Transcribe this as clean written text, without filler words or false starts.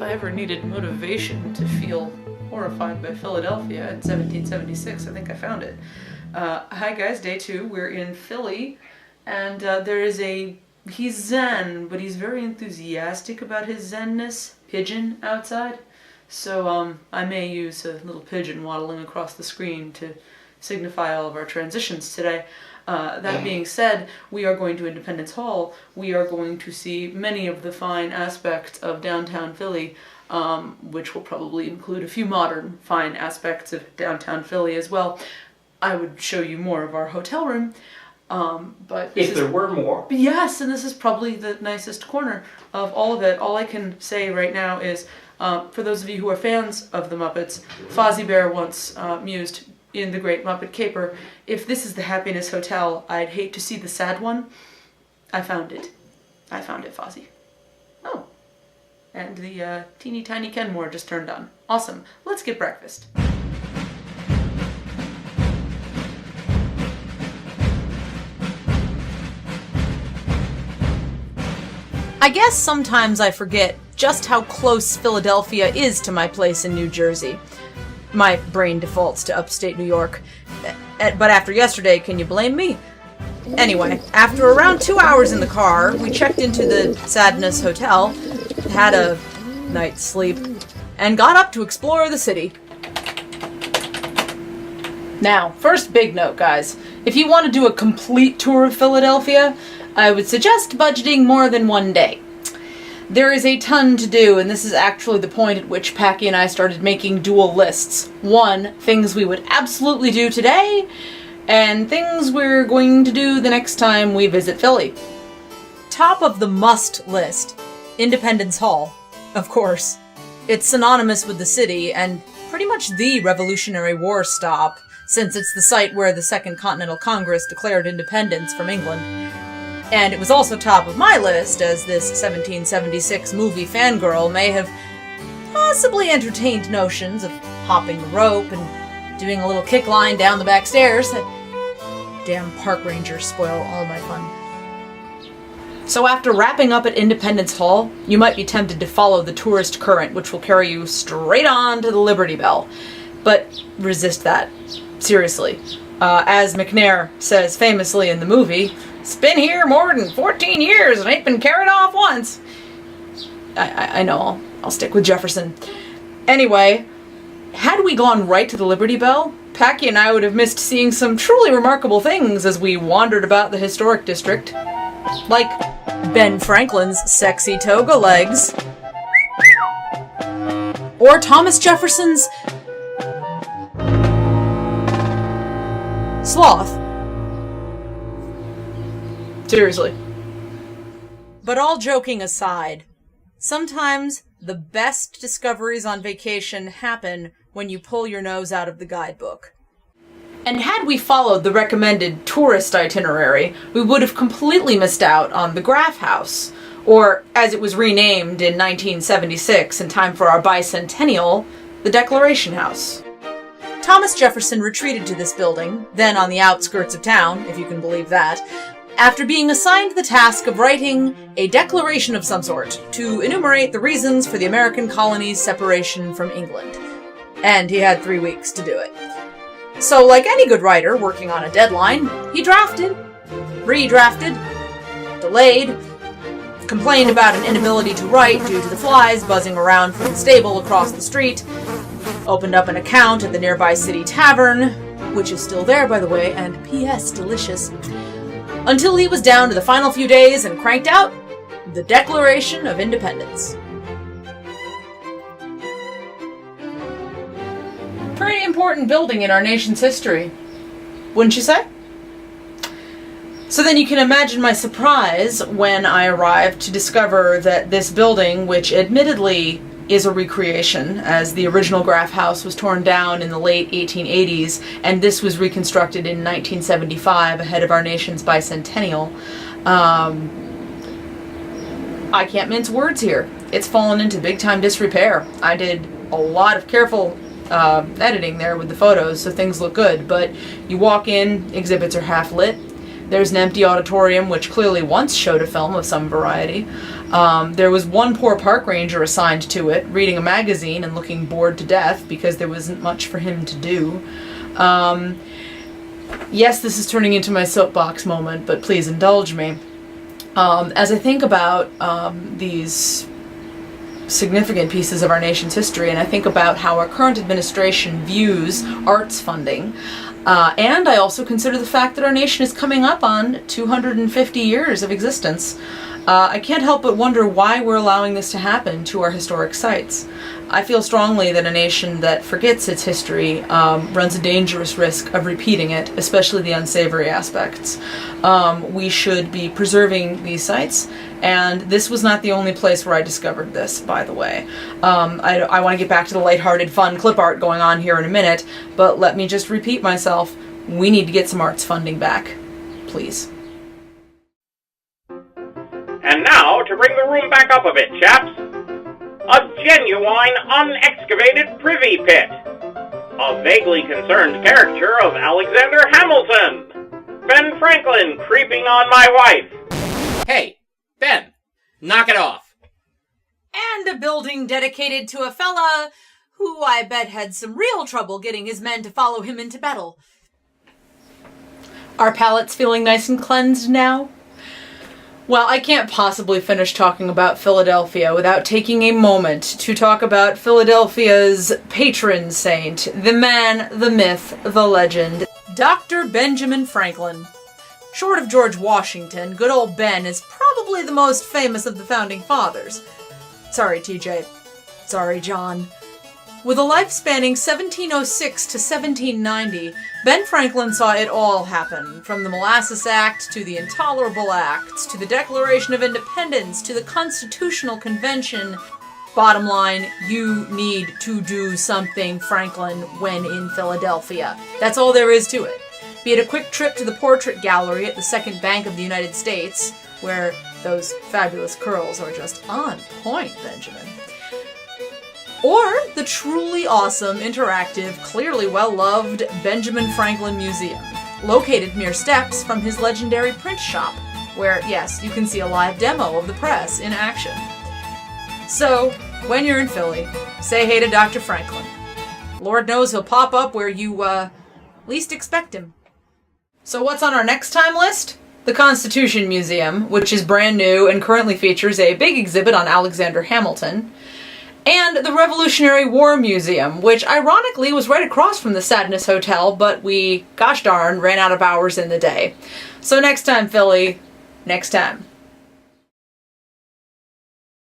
I ever needed motivation to feel horrified by Philadelphia in 1776, I think I found it. Hi guys, day 2. We're in Philly, and there is he's Zen, but he's very enthusiastic about his Zenness pigeon outside. So I may use a little pigeon waddling across the screen to signify all of our transitions today. That being said, we are going to Independence Hall. We are going to see many of the fine aspects of downtown Philly, which will probably include a few modern fine aspects of downtown Philly as well. I would show you more of our hotel room, but if there were more. Yes, and this is probably the nicest corner of all of it. All I can say right now is, for those of you who are fans of the Muppets, Fozzie Bear once mused in The Great Muppet Caper, if this is the happiness hotel, I'd hate to see the sad one. I found it. I found it, Fozzie. Oh. And the teeny tiny Kenmore just turned on. Awesome. Let's get breakfast. I guess sometimes I forget just how close Philadelphia is to my place in New Jersey. My brain defaults to upstate New York. But after yesterday, can you blame me? Anyway, after around 2 hours in the car, we checked into the Sadness Hotel, had a night's sleep, and got up to explore the city. Now, first big note, guys. If you want to do a complete tour of Philadelphia, I would suggest budgeting more than 1 day. There is a ton to do, and this is actually the point at which Packy and I started making dual lists. 1, things we would absolutely do today, and things we're going to do the next time we visit Philly. Top of the must list, Independence Hall, of course. It's synonymous with the city, and pretty much the Revolutionary War stop, since it's the site where the Second Continental Congress declared independence from England. And it was also top of my list, as this 1776 movie fangirl may have possibly entertained notions of hopping the rope and doing a little kick line down the back stairs. Damn park rangers spoil all my fun. So after wrapping up at Independence Hall, you might be tempted to follow the tourist current, which will carry you straight on to the Liberty Bell. But resist that. Seriously. As McNair says famously in the movie, it's been here more than 14 years and ain't been carried off once. I know, I'll stick with Jefferson. Anyway, had we gone right to the Liberty Bell, Packy and I would have missed seeing some truly remarkable things as we wandered about the historic district. Like Ben Franklin's sexy toga legs. Or Thomas Jefferson's sloth. Seriously. But all joking aside, sometimes the best discoveries on vacation happen when you pull your nose out of the guidebook. And had we followed the recommended tourist itinerary, we would have completely missed out on the Graff House, or, as it was renamed in 1976 in time for our bicentennial, the Declaration House. Thomas Jefferson retreated to this building, then on the outskirts of town, if you can believe that, after being assigned the task of writing a declaration of some sort to enumerate the reasons for the American colony's separation from England. And he had 3 weeks to do it. So, like any good writer working on a deadline, he drafted, redrafted, delayed, complained about an inability to write due to the flies buzzing around from the stable across the street, opened up an account at the nearby city tavern, which is still there, by the way, and P.S. delicious, until he was down to the final few days and cranked out the Declaration of Independence. Pretty important building in our nation's history, wouldn't you say? So then you can imagine my surprise when I arrived to discover that this building, which admittedly is a recreation, as the original Graff House was torn down in the late 1880s, and this was reconstructed in 1975 ahead of our nation's bicentennial. I can't mince words here. It's fallen into big-time disrepair. I did a lot of careful editing there with the photos, so things look good, but you walk in, exhibits are half lit. There's an empty auditorium which clearly once showed a film of some variety. There was one poor park ranger assigned to it, reading a magazine and looking bored to death because there wasn't much for him to do. Yes, this is turning into my soapbox moment, but please indulge me. As I think about these significant pieces of our nation's history, and I think about how our current administration views arts funding, and I also consider the fact that our nation is coming up on 250 years of existence, I can't help but wonder why we're allowing this to happen to our historic sites. I feel strongly that a nation that forgets its history runs a dangerous risk of repeating it, especially the unsavory aspects. We should be preserving these sites, and this was not the only place where I discovered this, by the way. I want to get back to the lighthearted, fun clip art going on here in a minute, but let me just repeat myself. We need to get some arts funding back. Please. And now, to bring the room back up a bit, chaps, a genuine, unexcavated privy pit. A vaguely concerned caricature of Alexander Hamilton. Ben Franklin creeping on my wife. Hey, Ben, knock it off. And a building dedicated to a fella who I bet had some real trouble getting his men to follow him into battle. Our palates feeling nice and cleansed now? Well, I can't possibly finish talking about Philadelphia without taking a moment to talk about Philadelphia's patron saint, the man, the myth, the legend, Dr. Benjamin Franklin. Short of George Washington, good old Ben is probably the most famous of the founding fathers. Sorry, TJ. Sorry, John. With a life spanning 1706 to 1790, Ben Franklin saw it all happen, from the Molasses Act to the Intolerable Acts, to the Declaration of Independence, to the Constitutional Convention. Bottom line, you need to do something, Franklin, when in Philadelphia. That's all there is to it. Be it a quick trip to the Portrait Gallery at the Second Bank of the United States, where those fabulous curls are just on point, Benjamin. Or the truly awesome, interactive, clearly well-loved Benjamin Franklin Museum, located mere steps from his legendary print shop, where, yes, you can see a live demo of the press in action. So, when you're in Philly, say hey to Dr. Franklin. Lord knows he'll pop up where you, least expect him. So what's on our next time list? The Constitution Museum, which is brand new and currently features a big exhibit on Alexander Hamilton, and the Revolutionary War Museum, which ironically was right across from the Sadness Hotel, but we, gosh darn, ran out of hours in the day. So next time, Philly, next time.